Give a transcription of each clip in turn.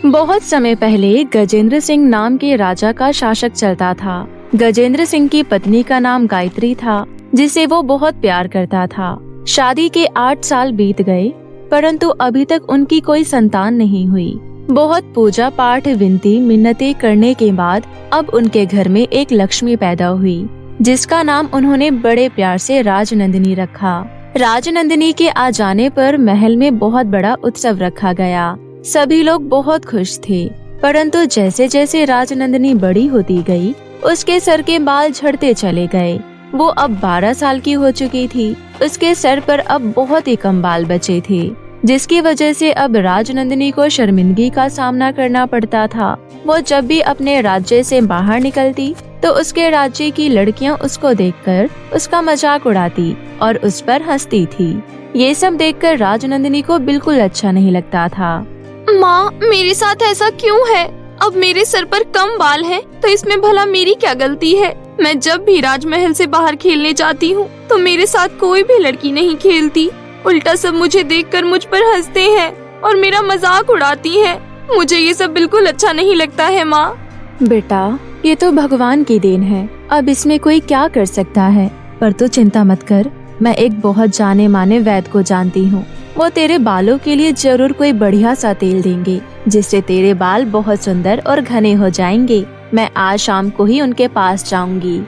बहुत समय पहले गजेंद्र सिंह नाम के राजा का शासक चलता था। गजेंद्र सिंह की पत्नी का नाम गायत्री था, जिसे वो बहुत प्यार करता था। शादी के 8 साल बीत गए, परंतु अभी तक उनकी कोई संतान नहीं हुई। बहुत पूजा पाठ विनती मिन्नतें करने के बाद अब उनके घर में एक लक्ष्मी पैदा हुई, जिसका नाम उन्होंने बड़े प्यार से राजनंदिनी रखा। राजनंदिनी के आ जाने पर महल में बहुत बड़ा उत्सव रखा गया। सभी लोग बहुत खुश थे, परंतु जैसे जैसे राजनंदिनी बड़ी होती गई, उसके सर के बाल झड़ते चले गए। वो अब 12 साल की हो चुकी थी। उसके सर पर अब बहुत ही कम बाल बचे थे, जिसकी वजह से अब राजनंदिनी को शर्मिंदगी का सामना करना पड़ता था। वो जब भी अपने राज्य से बाहर निकलती तो उसके राज्य की लड़कियां उसको देखकर उसका मजाक उड़ाती और उस पर हंसती थी। ये सब देखकर राजनंदिनी को बिल्कुल अच्छा नहीं लगता था। माँ, मेरे साथ ऐसा क्यों है? अब मेरे सर पर कम बाल हैं, तो इसमें भला मेरी क्या गलती है? मैं जब भी राजमहल से बाहर खेलने जाती हूँ तो मेरे साथ कोई भी लड़की नहीं खेलती। उल्टा सब मुझे देखकर मुझ पर हंसते हैं और मेरा मजाक उड़ाती हैं। मुझे ये सब बिल्कुल अच्छा नहीं लगता है माँ। बेटा, ये तो भगवान की देन है, अब इसमें कोई क्या कर सकता है। पर तू चिंता मत कर, मैं एक बहुत जाने माने वैद्य को जानती हूँ। वो तेरे बालों के लिए जरूर कोई बढ़िया सा तेल देंगे, जिससे तेरे बाल बहुत सुंदर और घने हो जाएंगे। मैं आज शाम को ही उनके पास जाऊंगी।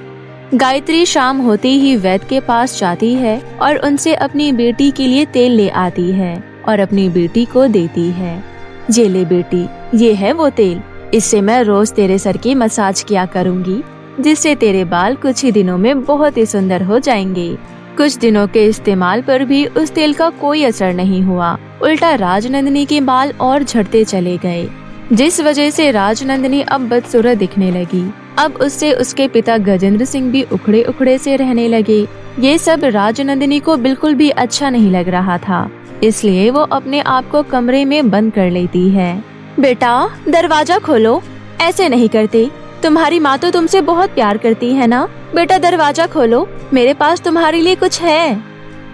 गायत्री शाम होते ही वैद्य के पास जाती है और उनसे अपनी बेटी के लिए तेल ले आती है और अपनी बेटी को देती है। ये ले बेटी, ये है वो तेल। इससे मैं रोज तेरे सर की मसाज किया करूंगी, जिससे तेरे बाल कुछ ही दिनों में बहुत ही सुंदर हो जाएंगे। कुछ दिनों के इस्तेमाल पर भी उस तेल का कोई असर नहीं हुआ। उल्टा राजनंदिनी के बाल और झड़ते चले गए, जिस वजह से राजनंदिनी अब बदसूरत दिखने लगी। अब उससे उसके पिता गजेंद्र सिंह भी उखड़े उखड़े से रहने लगे। ये सब राजनंदिनी को बिल्कुल भी अच्छा नहीं लग रहा था, इसलिए वो अपने आप को कमरे में बंद कर लेती है। बेटा, दरवाजा खोलो। ऐसे नहीं करते, तुम्हारी माँ तो तुमसे बहुत प्यार करती है ना। बेटा, दरवाजा खोलो, मेरे पास तुम्हारे लिए कुछ है।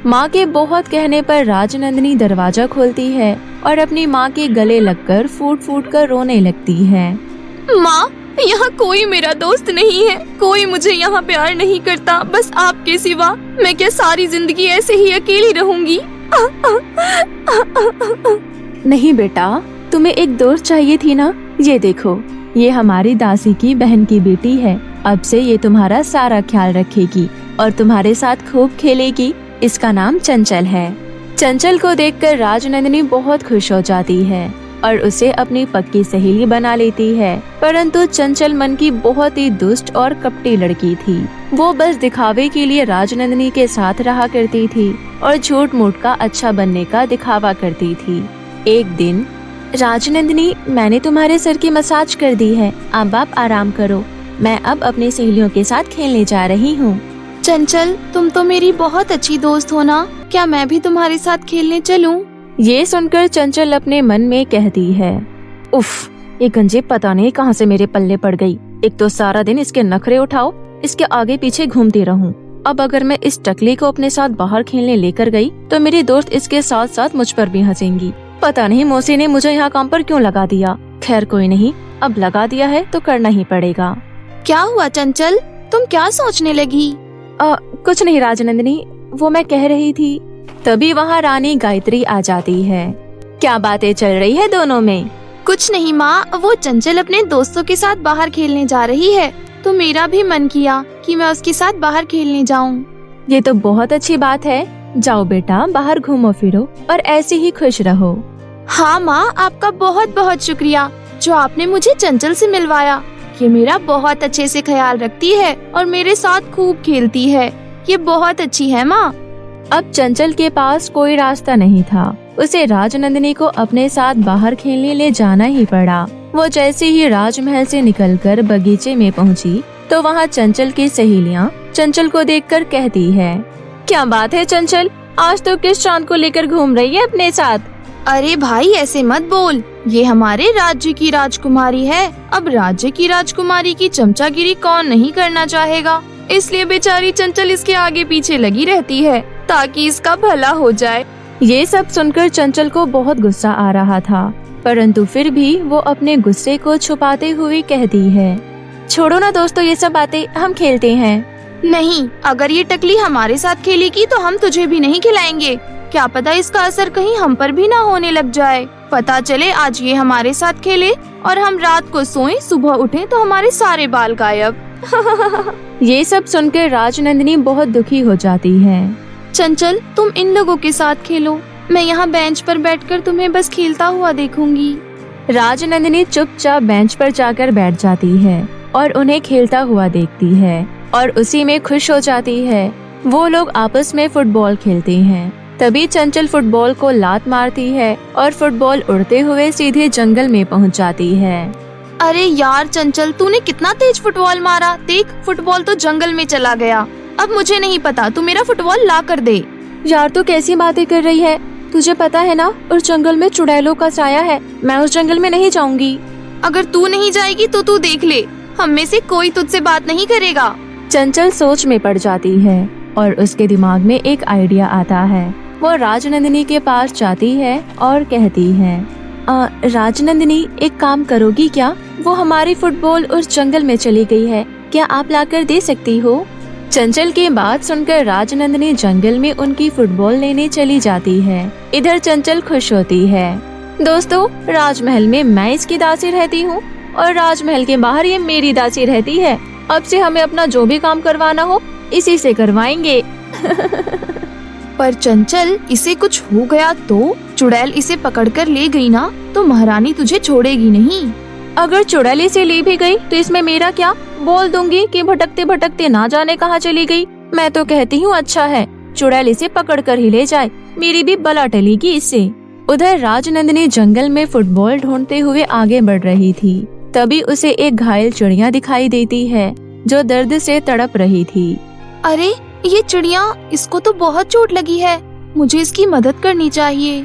माँ के बहुत कहने पर राजनंदिनी दरवाजा खोलती है और अपनी माँ के गले लगकर फूट फूट कर रोने लगती है। माँ, यहाँ कोई मेरा दोस्त नहीं है, कोई मुझे यहाँ प्यार नहीं करता, बस आपके सिवा। मैं क्या सारी जिंदगी ऐसे ही अकेली रहूंगी? नहीं बेटा, तुम्हें एक दोस्त चाहिए थी ना। ये देखो, ये हमारी दासी की बहन की बेटी है। अब से ये तुम्हारा सारा ख्याल रखेगी और तुम्हारे साथ खूब खेलेगी। इसका नाम चंचल है। चंचल को देखकर राजनंदिनी बहुत खुश हो जाती है और उसे अपनी पक्की सहेली बना लेती है। परंतु चंचल मन की बहुत ही दुष्ट और कपटी लड़की थी। वो बस दिखावे के लिए राजनंदिनी के साथ रहा करती थी और झूठ मूठ का अच्छा बनने का दिखावा करती थी। एक दिन, राजनंदिनी, मैंने तुम्हारे सर की मसाज कर दी है, अब आप आराम करो। मैं अब अपनी सहेलियों के साथ खेलने जा रही हूँ। चंचल, तुम तो मेरी बहुत अच्छी दोस्त हो ना, क्या मैं भी तुम्हारे साथ खेलने चलूं? ये सुनकर चंचल अपने मन में कहती है, उफ, ये गंजे पता नहीं कहाँ से मेरे पल्ले पड़ गई। एक तो सारा दिन इसके नखरे उठाओ, इसके आगे पीछे घूमती रहूं। अब अगर मैं इस टकली को अपने साथ बाहर खेलने लेकर गई तो मेरी दोस्त इसके साथ साथ मुझ पर भी हंसेंगी। पता नहीं मौसी ने मुझे यहाँ काम पर क्यों लगा दिया। खैर कोई नहीं, अब लगा दिया है तो करना ही पड़ेगा। क्या हुआ चंचल, तुम क्या सोचने लगी? कुछ नहीं राजनंदिनी, वो मैं कह रही थी। तभी वहाँ रानी गायत्री आ जाती है। क्या बातें चल रही है दोनों में? कुछ नहीं माँ, वो चंचल अपने दोस्तों के साथ बाहर खेलने जा रही है, तो मेरा भी मन किया कि मैं उसके साथ बाहर खेलने जाऊँ। ये तो बहुत अच्छी बात है। जाओ बेटा, बाहर घूमो फिरो और ऐसे ही खुश रहो। हाँ माँ, आपका बहुत बहुत शुक्रिया जो आपने मुझे चंचल से मिलवाया। ये मेरा बहुत अच्छे से ख्याल रखती है और मेरे साथ खूब खेलती है। ये बहुत अच्छी है माँ। अब चंचल के पास कोई रास्ता नहीं था, उसे राजनंदिनी को अपने साथ बाहर खेलने ले जाना ही पड़ा। वो जैसे ही राजमहल से निकलकर बगीचे में पहुंची तो वहाँ चंचल की सहेलियाँ चंचल को देखकर कहती है, क्या बात है चंचल, आज तो किस चांद को लेकर घूम रही है अपने साथ? अरे भाई, ऐसे मत बोल, ये हमारे राज्य की राजकुमारी है। अब राज्य की राजकुमारी की चमचागिरी कौन नहीं करना चाहेगा, इसलिए बेचारी चंचल इसके आगे पीछे लगी रहती है ताकि इसका भला हो जाए। ये सब सुनकर चंचल को बहुत गुस्सा आ रहा था, परंतु फिर भी वो अपने गुस्से को छुपाते हुए कहती है, छोड़ो ना दोस्तों ये सब बातें, हम खेलते हैं। नहीं, अगर ये टकली हमारे साथ खेलेगी तो हम तुझे भी नहीं खिलाएंगे। क्या पता इसका असर कहीं हम पर भी ना होने लग जाए। पता चले आज ये हमारे साथ खेले और हम रात को सोएं, सुबह उठें तो हमारे सारे बाल गायब। ये सब सुनकर राजनंदिनी बहुत दुखी हो जाती है। चंचल, तुम इन लोगों के साथ खेलो, मैं यहाँ बेंच पर बैठकर तुम्हें बस खेलता हुआ देखूंगी। राजनंदिनी चुपचाप बेंच पर जाकर बैठ जाती है और उन्हें खेलता हुआ देखती है और उसी में खुश हो जाती है। वो लोग आपस में फुटबॉल खेलते हैं। तभी चंचल फुटबॉल को लात मारती है और फुटबॉल उड़ते हुए सीधे जंगल में पहुंच जाती है। अरे यार चंचल, तूने कितना तेज फुटबॉल मारा, देख फुटबॉल तो जंगल में चला गया। अब मुझे नहीं पता, तू मेरा फुटबॉल ला कर दे। यार तू कैसी बातें कर रही है, तुझे पता है ना उस जंगल में चुड़ैलों का साया है, मैं उस जंगल में नहीं जाऊंगी। अगर तू नहीं जाएगी तो तू देख ले, हम में से कोई तुझसे बात नहीं करेगा। चंचल सोच में पड़ जाती है और उसके दिमाग में एक आइडिया आता है। वो राजनंदिनी के पास जाती है और कहती है, राजनंदिनी एक काम करोगी क्या, वो हमारी फुटबॉल उस जंगल में चली गई है, क्या आप लाकर दे सकती हो। चंचल की बात सुनकर राजनंदिनी जंगल में उनकी फुटबॉल लेने चली जाती है। इधर चंचल खुश होती है। दोस्तों, राजमहल में मैं इसकी दासी रहती हूँ और राजमहल के बाहर ये मेरी दासी रहती है। अब से हमें अपना जो भी काम करवाना हो इसी से करवाएंगे। पर चंचल, इसे कुछ हो गया तो चुड़ैल इसे पकड़कर ले गई ना, तो महारानी तुझे छोड़ेगी नहीं। अगर चुड़ैल इसे ले भी गई तो इसमें मेरा क्या, बोल दूंगी कि भटकते भटकते ना जाने कहाँ चली गई। मैं तो कहती हूँ अच्छा है चुड़ैल इसे पकड़ कर ही ले जाए, मेरी भी बला टलेगी इससे। उधर राजनंदिनी जंगल में फुटबॉल ढूंढते हुए आगे बढ़ रही थी। तभी उसे एक घायल चिड़िया दिखाई देती है जो दर्द से तड़प रही थी। अरे ये चिड़िया, इसको तो बहुत चोट लगी है, मुझे इसकी मदद करनी चाहिए।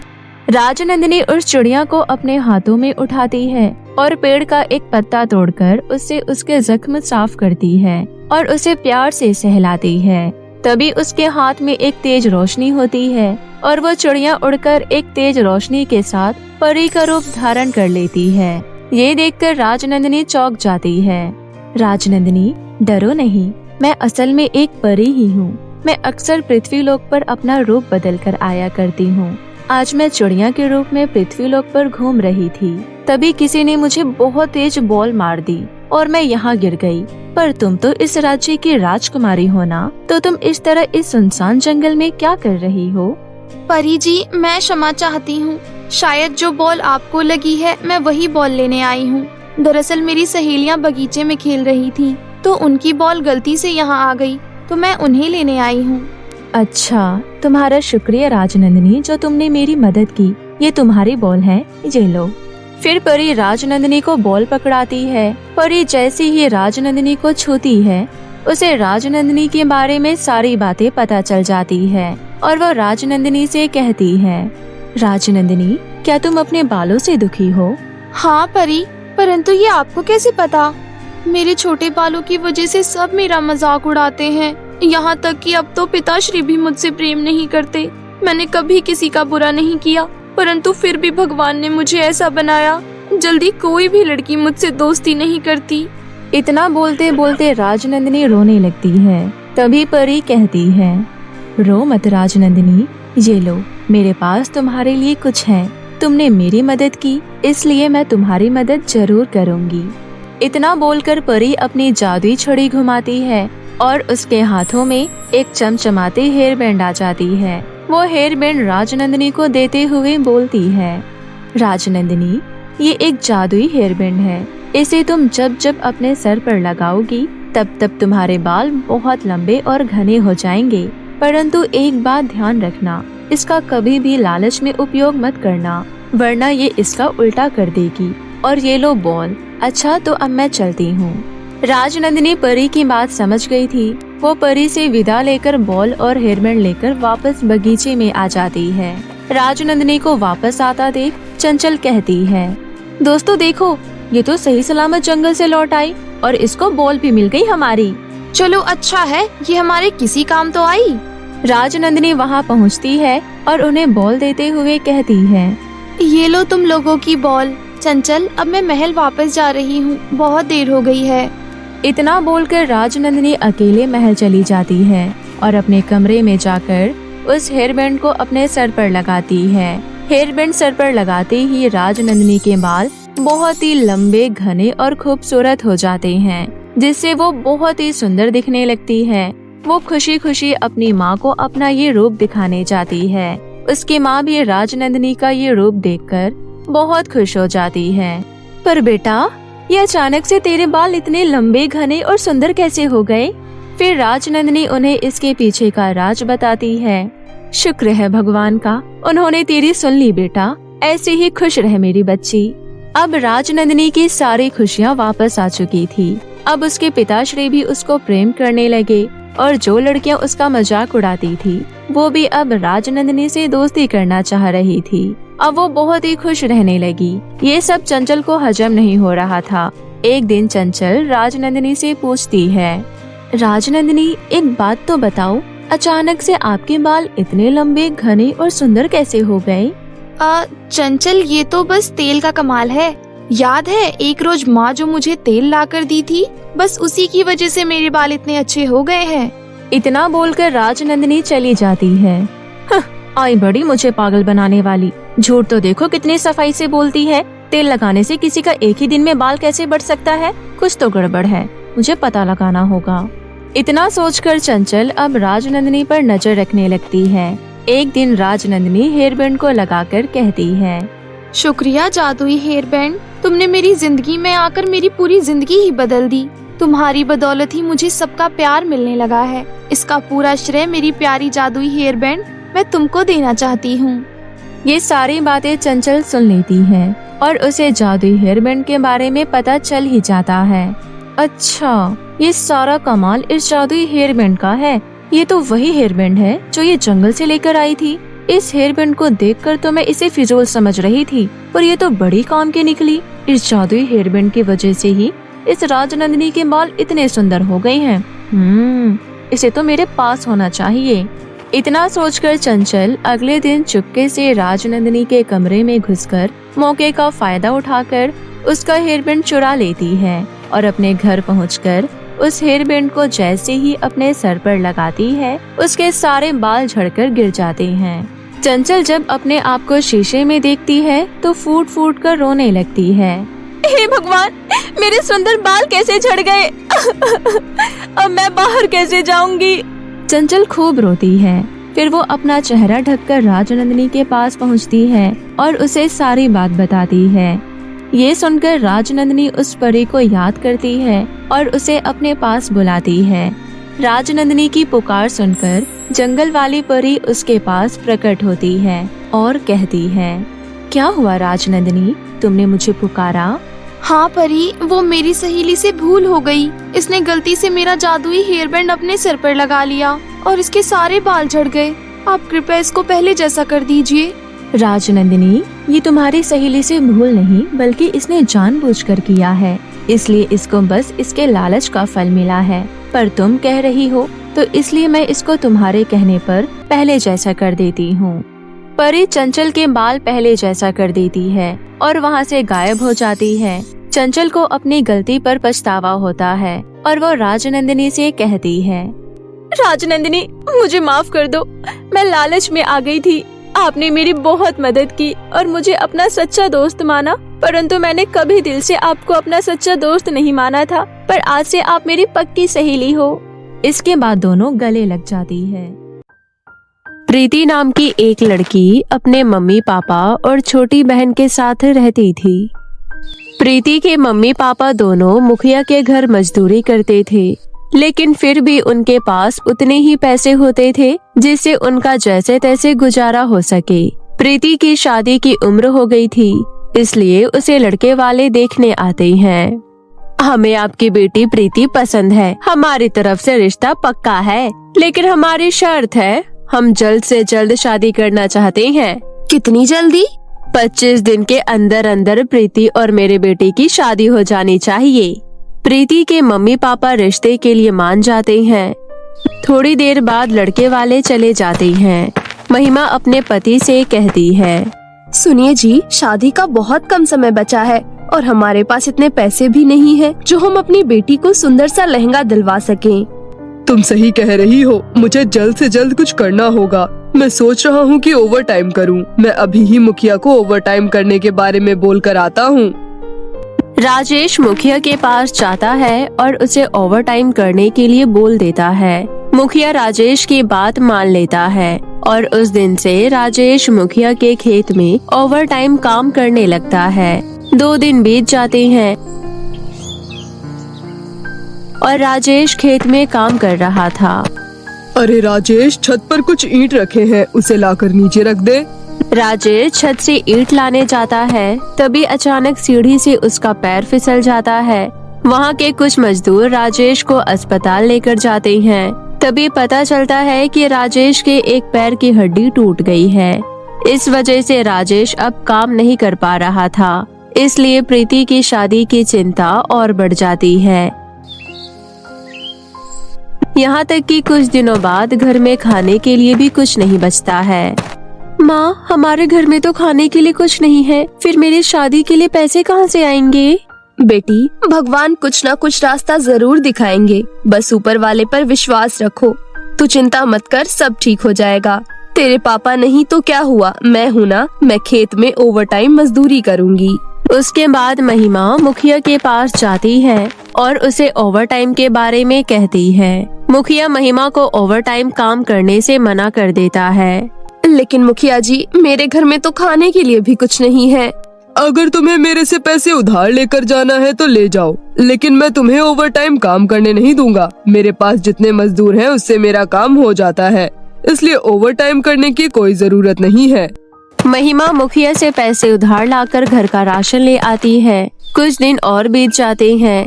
राजनंदिनी उस चिड़िया को अपने हाथों में उठाती है और पेड़ का एक पत्ता तोड़कर उससे उसके जख्म साफ करती है और उसे प्यार से सहलाती है। तभी उसके हाथ में एक तेज रोशनी होती है और वो चिड़िया उड़कर एक तेज रोशनी के साथ परी का रूप धारण कर लेती है। ये देखकर राजनंदिनी चौंक जाती है। राजनंदिनी, डरो नहीं, मैं असल में एक परी ही हूँ। मैं अक्सर पृथ्वी लोक पर अपना रूप बदल कर आया करती हूँ। आज मैं चिड़िया के रूप में पृथ्वी लोक पर घूम रही थी, तभी किसी ने मुझे बहुत तेज बॉल मार दी और मैं यहाँ गिर गई। पर तुम तो इस राज्य की राजकुमारी हो ना, तो तुम इस तरह इस सुनसान जंगल में क्या कर रही हो। परी जी, मैं क्षमा चाहती हूँ, शायद जो बॉल आपको लगी है मैं वही बॉल लेने आई हूँ। दरअसल मेरी सहेलियाँ बगीचे में खेल रही थी, तो उनकी बॉल गलती से यहाँ आ गई, तो मैं उन्हें लेने आई हूँ। अच्छा, तुम्हारा शुक्रिया राजनंदिनी, जो तुमने मेरी मदद की। ये तुम्हारी बॉल है, ये लो। फिर परी राजनंदिनी को बॉल पकड़ाती है। परी जैसे ही राजनंदिनी को छूती है, उसे राजनंदिनी के बारे में सारी बातें पता चल जाती है और वो राजनंदिनी से कहती है, राजनंदिनी, क्या तुम अपने बालों से दुखी हो। हाँ परी, परंतु ये आपको कैसे पता। मेरे छोटे बालों की वजह से सब मेरा मजाक उड़ाते हैं, यहाँ तक कि अब तो पिताश्री भी मुझसे प्रेम नहीं करते। मैंने कभी किसी का बुरा नहीं किया, परंतु फिर भी भगवान ने मुझे ऐसा बनाया, जल्दी कोई भी लड़की मुझसे दोस्ती नहीं करती। इतना बोलते बोलते राजनंदिनी रोने लगती है। तभी परी कहती है, रो मत राजनंदिनी, ये लो, मेरे पास तुम्हारे लिए कुछ है। तुमने मेरी मदद की, इसलिए मैं तुम्हारी मदद जरूर करूँगी। इतना बोलकर परी अपनी जादुई छड़ी घुमाती है और उसके हाथों में एक चमचमाती हेयर बैंड आ जाती है। वो हेयर बैंड राजनंदिनी को देते हुए बोलती है, राजनंदिनी, ये एक जादुई हेयर बैंड है। इसे तुम जब जब अपने सर पर लगाओगी तब तब तुम्हारे बाल बहुत लंबे और घने हो जाएंगे। परंतु एक बात ध्यान रखना, इसका कभी भी लालच में उपयोग मत करना, वरना ये इसका उल्टा कर देगी। और ये लो बॉल। अच्छा, तो अब मैं चलती हूँ। राजनंदिनी परी की बात समझ गई थी। वो परी से विदा लेकर बॉल और हेयरबैंड लेकर वापस बगीचे में आ जाती है। राजनंदिनी को वापस आता देख चंचल कहती है, दोस्तों देखो, ये तो सही सलामत जंगल से लौट आई और इसको बॉल भी मिल गई हमारी। चलो अच्छा है, ये हमारे किसी काम तो आई। राजनंदिनी वहाँ पहुँचती है और उन्हें बॉल देते हुए कहती है, ये लो तुम लोगों की बॉल। चंचल, अब मैं महल वापस जा रही हूँ, बहुत देर हो गई है। इतना बोलकर राजनंदिनी अकेले महल चली जाती है और अपने कमरे में जाकर उस हेयरबैंड को अपने सर पर लगाती है। हेयरबैंड सर पर लगाते ही राजनंदिनी के बाल बहुत ही लंबे, घने और खूबसूरत हो जाते हैं, जिससे वो बहुत ही सुंदर दिखने लगती है। वो खुशी खुशी अपनी माँ को अपना ये रूप दिखाने जाती है। उसकी माँ भी राजनंदिनी का ये रूप देखकर बहुत खुश हो जाती है। पर बेटा, ये अचानक से तेरे बाल इतने लंबे, घने और सुंदर कैसे हो गए? फिर राजनंदिनी उन्हें इसके पीछे का राज बताती है। शुक्र है भगवान का, उन्होंने तेरी सुन ली बेटा। ऐसे ही खुश रह मेरी बच्ची। अब राजनंदिनी की सारी खुशियाँ वापस आ चुकी थी। अब उसके पिताश्री भी उसको प्रेम करने लगे और जो लड़कियां उसका मजाक उड़ाती थी वो भी अब राजनंदिनी से दोस्ती करना चाह रही थी। अब वो बहुत ही खुश रहने लगी। ये सब चंचल को हजम नहीं हो रहा था। एक दिन चंचल राजनंदिनी से पूछती है, राजनंदिनी, एक बात तो बताओ, अचानक से आपके बाल इतने लंबे, घने और सुंदर कैसे हो गए? चंचल, ये तो बस तेल का कमाल है। याद है एक रोज माँ जो मुझे तेल ला कर दी थी, बस उसी की वजह से मेरे बाल इतने अच्छे हो गए हैं। इतना बोलकर राजनंदिनी चली जाती है। आई बड़ी मुझे पागल बनाने वाली। झूठ तो देखो कितनी सफाई से बोलती है। तेल लगाने से किसी का एक ही दिन में बाल कैसे बढ़ सकता है? कुछ तो गड़बड़ है, मुझे पता लगाना होगा। इतना सोचकर चंचल अब राजनंदिनी पर नजर रखने लगती है। एक दिन राजनंदिनी हेयरबैंड को लगाकर कहती है, शुक्रिया जादुई हेयरबैंड, तुमने मेरी जिंदगी में आकर मेरी पूरी जिंदगी ही बदल दी। तुम्हारी बदौलत ही मुझे सबका प्यार मिलने लगा है। इसका पूरा श्रेय मेरी प्यारी जादुई हेयरबैंड मैं तुमको देना चाहती हूँ। ये सारी बातें चंचल सुन लेती है और उसे जादुई हेयरबैंड के बारे में पता चल ही जाता है। अच्छा, ये सारा कमाल इस जादुई हेयरबैंड का है। ये तो वही हेयरबैंड है जो ये जंगल से लेकर आई थी। इस हेयरबैंड को देखकर तो मैं इसे फिजूल समझ रही थी, पर ये तो बड़ी काम की निकली। इस जादुई हेयरबैंड की वजह से ही इस राजनंदिनी के बाल इतने सुंदर हो गए हैं। इसे तो मेरे पास होना चाहिए। इतना सोचकर चंचल अगले दिन चुपके से राजनंदिनी के कमरे में घुसकर मौके का फायदा उठाकर उसका हेयरबैंड चुरा लेती है और अपने घर पहुंचकर उस हेयरबैंड को जैसे ही अपने सर पर लगाती है, उसके सारे बाल झड़कर गिर जाते हैं। चंचल जब अपने आप को शीशे में देखती है तो फूट फूट कर रोने लगती है। हे भगवान, मेरे सुंदर बाल कैसे झड़ गए। अब मैं बाहर कैसे जाऊंगी? चंचल खूब रोती है। फिर वो अपना चेहरा ढककर राजनंदिनी के पास पहुंचती है और उसे सारी बात बताती है। ये सुनकर राजनंदिनी उस परी को याद करती है और उसे अपने पास बुलाती है। राजनंदिनी की पुकार सुनकर जंगल वाली परी उसके पास प्रकट होती है और कहती है, क्या हुआ राजनंदिनी, तुमने मुझे पुकारा? हाँ परी, वो मेरी सहेली से भूल हो गई। इसने गलती से मेरा जादुई हेयरबैंड अपने सिर पर लगा लिया और इसके सारे बाल झड़ गए। आप कृपया इसको पहले जैसा कर दीजिए। राजनंदिनी, ये तुम्हारी सहेली से भूल नहीं बल्कि इसने जानबूझकर किया है, इसलिए इसको बस इसके लालच का फल मिला है। पर तुम कह रही हो तो इसलिए मैं इसको तुम्हारे कहने पर पहले जैसा कर देती हूँ। परी चंचल के बाल पहले जैसा कर देती है और वहाँ से गायब हो जाती है। चंचल को अपनी गलती पर पछतावा होता है और वो राजनंदिनी से कहती है, राजनंदिनी, मुझे माफ कर दो। मैं लालच में आ गई थी। आपने मेरी बहुत मदद की और मुझे अपना सच्चा दोस्त माना, परंतु मैंने कभी दिल से आपको अपना सच्चा दोस्त नहीं माना था। पर आज से आप मेरी पक्की सहेली हो। इसके बाद दोनों गले लग जाती है। प्रीति नाम की एक लड़की अपने मम्मी पापा और छोटी बहन के साथ रहती थी। प्रीति के मम्मी पापा दोनों मुखिया के घर मजदूरी करते थे, लेकिन फिर भी उनके पास उतने ही पैसे होते थे जिससे उनका जैसे तैसे गुजारा हो सके। प्रीति की शादी की उम्र हो गई थी, इसलिए उसे लड़के वाले देखने आते हैं। हमें आपकी बेटी प्रीति पसंद है, हमारी तरफ से रिश्ता पक्का है, लेकिन हमारी शर्त है, हम जल्द से जल्द शादी करना चाहते हैं। कितनी जल्दी? 25 दिन के अंदर अंदर प्रीति और मेरे बेटे की शादी हो जानी चाहिए। प्रीति के मम्मी पापा रिश्ते के लिए मान जाते हैं। थोड़ी देर बाद लड़के वाले चले जाते हैं। महिमा अपने पति से कहती है, सुनिए जी, शादी का बहुत कम समय बचा है और हमारे पास इतने पैसे भी नहीं है जो हम अपनी बेटी को सुंदर सा लहंगा दिलवा सकें। तुम सही कह रही हो, मुझे जल्द से जल्द कुछ करना होगा। मैं सोच रहा हूँ कि ओवर टाइम करूँ। मैं अभी ही मुखिया को ओवर टाइम करने के बारे में बोल कर आता हूँ। राजेश मुखिया के पास जाता है और उसे ओवर टाइम करने के लिए बोल देता है। मुखिया राजेश की बात मान लेता है और उस दिन से राजेश मुखिया के खेत में ओवर टाइम काम करने लगता है। 2 दिन बीत जाते हैं और राजेश खेत में काम कर रहा था। अरे राजेश, छत पर कुछ ईंट रखे हैं, उसे लाकर नीचे रख दे। राजेश छत से ईंट लाने जाता है, तभी अचानक सीढ़ी से उसका पैर फिसल जाता है। वहाँ के कुछ मजदूर राजेश को अस्पताल लेकर जाते हैं। तभी पता चलता है कि राजेश के एक पैर की हड्डी टूट गई है। इस वजह से राजेश अब काम नहीं कर पा रहा था, इसलिए प्रीति की शादी की चिंता और बढ़ जाती है। यहाँ तक कि कुछ दिनों बाद घर में खाने के लिए भी कुछ नहीं बचता है। माँ, हमारे घर में तो खाने के लिए कुछ नहीं है, फिर मेरी शादी के लिए पैसे कहाँ से आएंगे? बेटी, भगवान कुछ ना कुछ रास्ता जरूर दिखाएंगे, बस ऊपर वाले पर विश्वास रखो। तू चिंता मत कर, सब ठीक हो जाएगा। तेरे पापा नहीं तो क्या हुआ, मैं हूँ ना, मैं खेत में ओवर टाइम मजदूरी करूँगी। उसके बाद महिमा मुखिया के पास जाती है और उसे ओवर टाइम के बारे में कहती है। मुखिया महिमा को ओवर टाइम काम करने से मना कर देता है। लेकिन मुखिया जी, मेरे घर में तो खाने के लिए भी कुछ नहीं है। अगर तुम्हें मेरे से पैसे उधार लेकर जाना है तो ले जाओ, लेकिन मैं तुम्हें ओवर टाइम काम करने नहीं दूंगा। मेरे पास जितने मजदूर हैं उससे मेरा काम हो जाता है, इसलिए ओवर टाइम करने की कोई जरूरत नहीं है। महिमा मुखिया से पैसे उधार लाकर घर का राशन ले आती है। कुछ दिन और बीत जाते हैं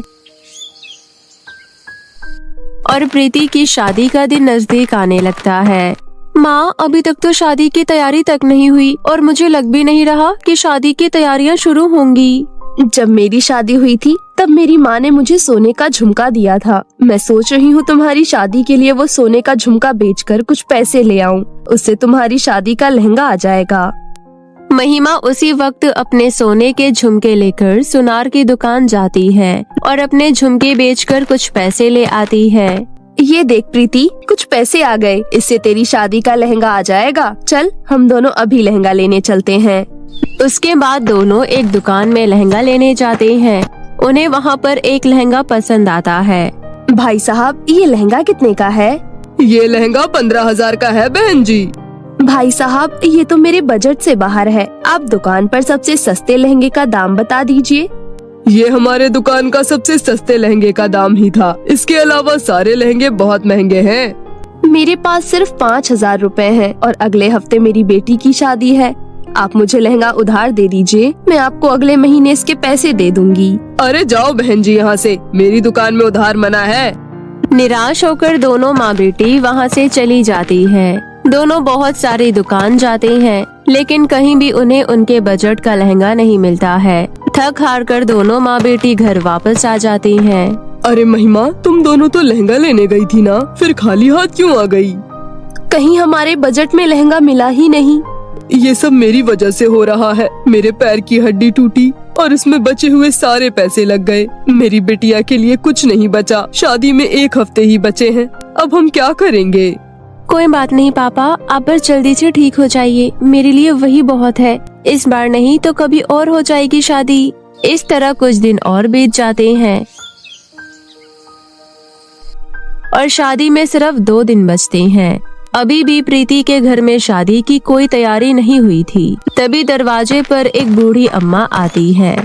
और प्रीति की शादी का दिन नजदीक आने लगता है। माँ, अभी तक तो शादी की तैयारी तक नहीं हुई और मुझे लग भी नहीं रहा कि शादी की तैयारियाँ शुरू होंगी। जब मेरी शादी हुई थी तब मेरी माँ ने मुझे सोने का झुमका दिया था। मैं सोच रही हूँ तुम्हारी शादी के लिए वो सोने का झुमका बेचकर कुछ पैसे ले आऊँ, उससे तुम्हारी शादी का लहंगा आ जाएगा। महिमा उसी वक्त अपने सोने के झुमके लेकर सुनार की दुकान जाती है और अपने झुमके बेचकर कुछ पैसे ले आती है। ये देख प्रीति, कुछ पैसे आ गए, इससे तेरी शादी का लहंगा आ जाएगा। चल, हम दोनों अभी लहंगा लेने चलते हैं। उसके बाद दोनों एक दुकान में लहंगा लेने जाते हैं। उन्हें वहाँ पर एक लहंगा पसंद आता है। भाई साहब, ये लहंगा कितने का है? ये लहंगा 15,000 का है बहन जी। भाई साहब, ये तो मेरे बजट से बाहर है। आप दुकान पर सबसे सस्ते लहंगे का दाम बता दीजिए। ये हमारे दुकान का सबसे सस्ते लहंगे का दाम ही था। इसके अलावा सारे लहंगे बहुत महंगे हैं। मेरे पास सिर्फ 5,000 रुपए हैं और अगले हफ्ते मेरी बेटी की शादी है। आप मुझे लहंगा उधार दे दीजिए, मैं आपको अगले महीने इसके पैसे दे दूंगी। अरे जाओ बहन जी यहाँ से, मेरी दुकान में उधार मना है। निराश होकर दोनों माँ बेटी वहाँ से चली जाती है। दोनों बहुत सारी दुकान जाते हैं, लेकिन कहीं भी उन्हें उनके बजट का लहंगा नहीं मिलता है। थक हार कर दोनों माँ बेटी घर वापस आ जाती हैं। अरे महिमा, तुम दोनों तो लहंगा लेने गई थी ना, फिर खाली हाथ क्यों आ गई? कहीं हमारे बजट में लहंगा मिला ही नहीं। ये सब मेरी वजह से हो रहा है। मेरे पैर की हड्डी टूटी और इसमें बचे हुए सारे पैसे लग गए। मेरी बिटिया के लिए कुछ नहीं बचा। शादी में 1 हफ्ते ही बचे हैं, अब हम क्या करेंगे? कोई बात नहीं पापा, आप बस जल्दी से ठीक हो जाइए, मेरे लिए वही बहुत है। इस बार नहीं तो कभी और हो जाएगी शादी। इस तरह कुछ दिन और बीत जाते हैं और शादी में सिर्फ 2 दिन बचते हैं। अभी भी प्रीति के घर में शादी की कोई तैयारी नहीं हुई थी। तभी दरवाजे पर एक बूढ़ी अम्मा आती है।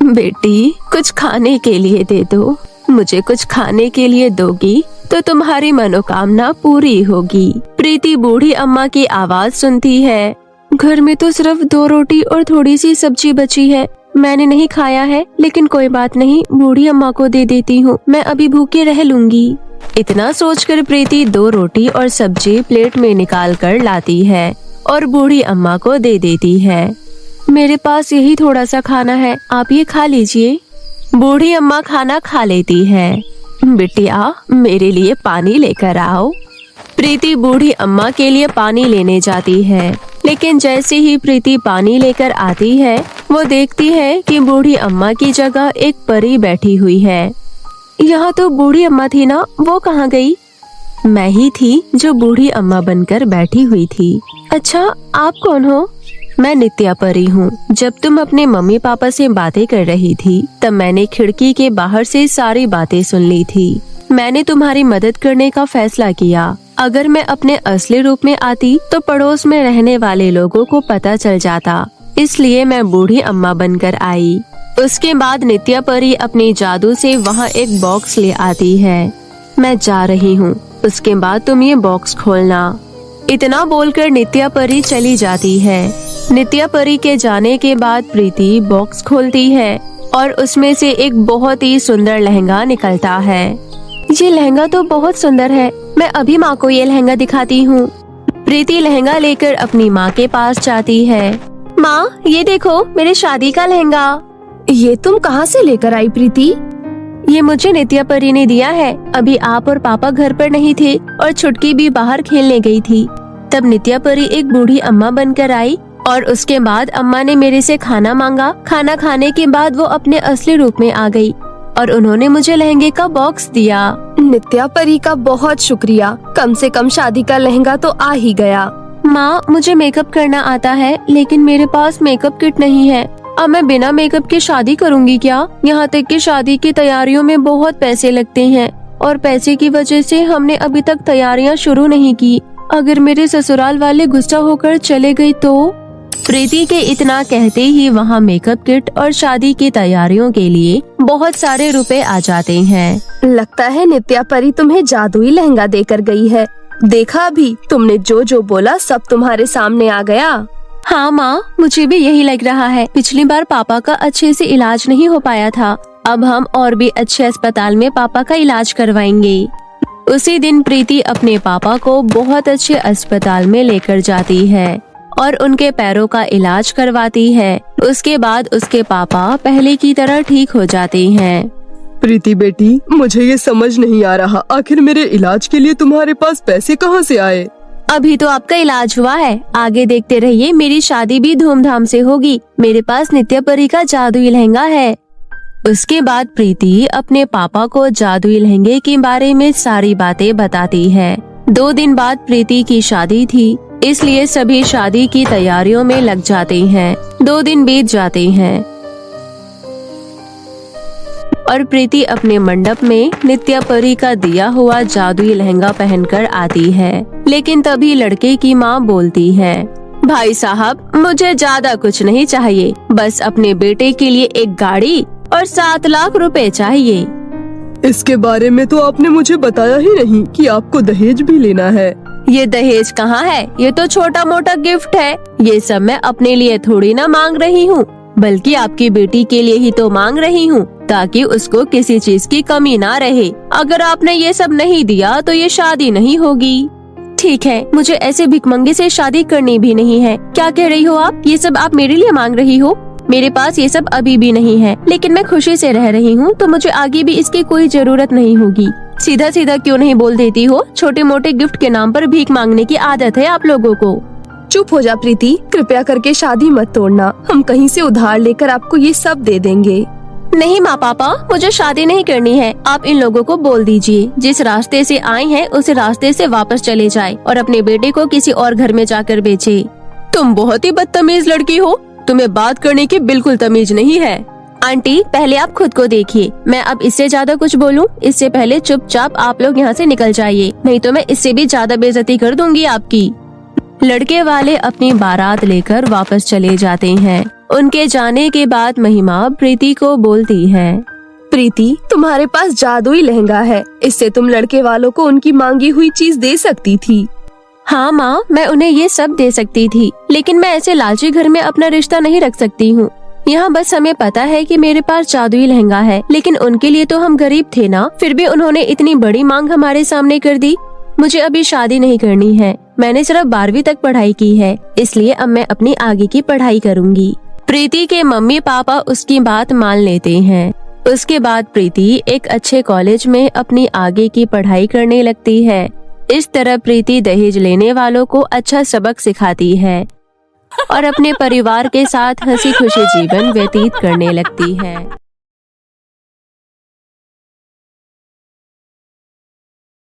बेटी, कुछ खाने के लिए दे दो। मुझे कुछ खाने के लिए दोगी तो तुम्हारी मनोकामना पूरी होगी। प्रीति बूढ़ी अम्मा की आवाज सुनती है। घर में तो सिर्फ 2 रोटी और थोड़ी सी सब्जी बची है, मैंने नहीं खाया है, लेकिन कोई बात नहीं, बूढ़ी अम्मा को दे देती हूँ, मैं अभी भूखे रह लूंगी। इतना सोचकर प्रीति 2 रोटी और सब्जी प्लेट में निकाल कर लाती है और बूढ़ी अम्मा को दे देती है। मेरे पास यही थोड़ा सा खाना है, आप ये खा लीजिए। बूढ़ी अम्मा खाना खा लेती है। बिटिया, मेरे लिए पानी लेकर आओ। प्रीति बूढ़ी अम्मा के लिए पानी लेने जाती है, लेकिन जैसे ही प्रीति पानी लेकर आती है, वो देखती है कि बूढ़ी अम्मा की जगह एक परी बैठी हुई है। यहाँ तो बूढ़ी अम्मा थी ना, वो कहाँ गई? मैं ही थी जो बूढ़ी अम्मा बनकर बैठी हुई थी। अच्छा, आप कौन हो? मैं नित्या परी हूँ। जब तुम अपने मम्मी पापा से बातें कर रही थी, तब मैंने खिड़की के बाहर से सारी बातें सुन ली थी। मैंने तुम्हारी मदद करने का फैसला किया। अगर मैं अपने असली रूप में आती तो पड़ोस में रहने वाले लोगों को पता चल जाता, इसलिए मैं बूढ़ी अम्मा बनकर आई। उसके बाद नित्या परी अपनी जादू से वहाँ एक बॉक्स ले आती है। मैं जा रही हूँ, उसके बाद तुम ये बॉक्स खोलना। इतना बोलकर नित्या परी चली जाती है। नित्या परी के जाने के बाद प्रीति बॉक्स खोलती है और उसमें से एक बहुत ही सुंदर लहंगा निकलता है। ये लहंगा तो बहुत सुंदर है, मैं अभी माँ को ये लहंगा दिखाती हूँ। प्रीति लहंगा लेकर अपनी माँ के पास जाती है। माँ, ये देखो मेरे शादी का लहंगा। ये तुम कहाँ से लेकर आई प्रीति? ये मुझे नित्या परी ने दिया है। अभी आप और पापा घर पर नहीं थे और छुटकी भी बाहर खेलने गई थी। तब नित्या परी एक बूढ़ी अम्मा बनकर आई और उसके बाद अम्मा ने मेरे से खाना मांगा। खाना खाने के बाद वो अपने असली रूप में आ गई और उन्होंने मुझे लहंगे का बॉक्स दिया। नित्या परी का बहुत शुक्रिया, कम से कम शादी का लहंगा तो आ ही गया। माँ, मुझे मेकअप करना आता है, लेकिन मेरे पास मेकअप किट नहीं है। अब मैं बिना मेकअप के शादी करूँगी क्या? यहाँ तक कि शादी की तैयारियों में बहुत पैसे लगते हैं और पैसे की वजह से हमने अभी तक तैयारियाँ शुरू नहीं की। अगर मेरे ससुराल वाले गुस्सा होकर चले गए तो? प्रीति के इतना कहते ही वहाँ मेकअप किट और शादी की तैयारियों के लिए बहुत सारे रुपए आ जाते हैं। लगता है नित्या परी तुम्हें जादुई लहंगा देकर गई है। देखा अभी तुमने जो जो बोला सब तुम्हारे सामने आ गया। हाँ माँ, मुझे भी यही लग रहा है। पिछली बार पापा का अच्छे से इलाज नहीं हो पाया था, अब हम और भी अच्छे अस्पताल में पापा का इलाज करवाएंगे। उसी दिन प्रीति अपने पापा को बहुत अच्छे अस्पताल में लेकर जाती है और उनके पैरों का इलाज करवाती है। उसके बाद उसके पापा पहले की तरह ठीक हो जाते हैं। प्रीति बेटी, मुझे ये समझ नहीं आ रहा, आखिर मेरे इलाज के लिए तुम्हारे पास पैसे कहाँ से आए? अभी तो आपका इलाज हुआ है, आगे देखते रहिए, मेरी शादी भी धूमधाम से होगी। मेरे पास नित्या परी का जादुई लहंगा है। उसके बाद प्रीति अपने पापा को जादुई लहंगे के बारे में सारी बातें बताती है। 2 दिन बाद प्रीति की शादी थी, इसलिए सभी शादी की तैयारियों में लग जाते हैं। 2 दिन बीत जाते हैं और प्रीति अपने मंडप में नित्या परी का दिया हुआ जादुई लहंगा पहनकर आती है। लेकिन तभी लड़के की माँ बोलती है, भाई साहब, मुझे ज्यादा कुछ नहीं चाहिए, बस अपने बेटे के लिए एक गाड़ी और 7 लाख रुपए चाहिए। इसके बारे में तो आपने मुझे बताया ही नहीं कि आपको दहेज भी लेना है। ये दहेज कहाँ है? ये तो छोटा मोटा गिफ्ट है। ये सब मैं अपने लिए थोड़ी ना मांग रही हूँ, बल्कि आपकी बेटी के लिए ही तो मांग रही हूँ, ताकि उसको किसी चीज की कमी ना रहे। अगर आपने ये सब नहीं दिया तो ये शादी नहीं होगी। ठीक है, मुझे ऐसे भिखमंगे से शादी करनी भी नहीं है। क्या कह रही हो आप? ये सब आप मेरे लिए मांग रही हो? मेरे पास ये सब अभी भी नहीं है, लेकिन मैं खुशी से रह रही हूँ, तो मुझे आगे भी इसकी कोई जरूरत नहीं होगी। सीधा सीधा क्यों नहीं बोल देती हो? छोटे मोटे गिफ्ट के नाम पर भीख मांगने की आदत है आप लोगों को। चुप हो जा प्रीति, कृपया करके शादी मत तोड़ना। हम कहीं से उधार लेकर आपको ये सब दे देंगे। नहीं माँ पापा, मुझे शादी नहीं करनी है। आप इन लोगों को बोल दीजिए, जिस रास्ते से आए हैं उस रास्ते से वापस चले जाए और अपने बेटे को किसी और घर में जाकर बेचे। तुम बहुत ही बदतमीज लड़की हो, तुम्हें बात करने की बिल्कुल तमीज नहीं है। आंटी, पहले आप खुद को देखिए। मैं अब इससे ज्यादा कुछ बोलूं इससे पहले चुपचाप आप लोग यहाँ से निकल जाइए, नहीं तो मैं इससे भी ज्यादा बेइज्जती कर दूंगी आपकी। लड़के वाले अपनी बारात लेकर वापस चले जाते हैं। उनके जाने के बाद महिमा प्रीति को बोलती है, प्रीति, तुम्हारे पास जादुई लहंगा है, इससे तुम लड़के वालों को उनकी मांगी हुई चीज दे सकती थी। हाँ माँ, मैं उन्हें ये सब दे सकती थी, लेकिन मैं ऐसे लालची घर में अपना रिश्ता नहीं रख सकती हूँ। यहाँ बस हमें पता है कि मेरे पास जादुई लहंगा है, लेकिन उनके लिए तो हम गरीब थे ना। फिर भी उन्होंने इतनी बड़ी मांग हमारे सामने कर दी। मुझे अभी शादी नहीं करनी है, मैंने सिर्फ 12वीं तक पढ़ाई की है, इसलिए अब मैं अपनी आगे की पढ़ाई करूँगी। प्रीति के मम्मी पापा उसकी बात मान लेते हैं। उसके बाद प्रीति एक अच्छे कॉलेज में अपनी आगे की पढ़ाई करने लगती है। इस तरह प्रीति दहेज लेने वालों को अच्छा सबक सिखाती है और अपने परिवार के साथ हंसी खुशी जीवन व्यतीत करने लगती है।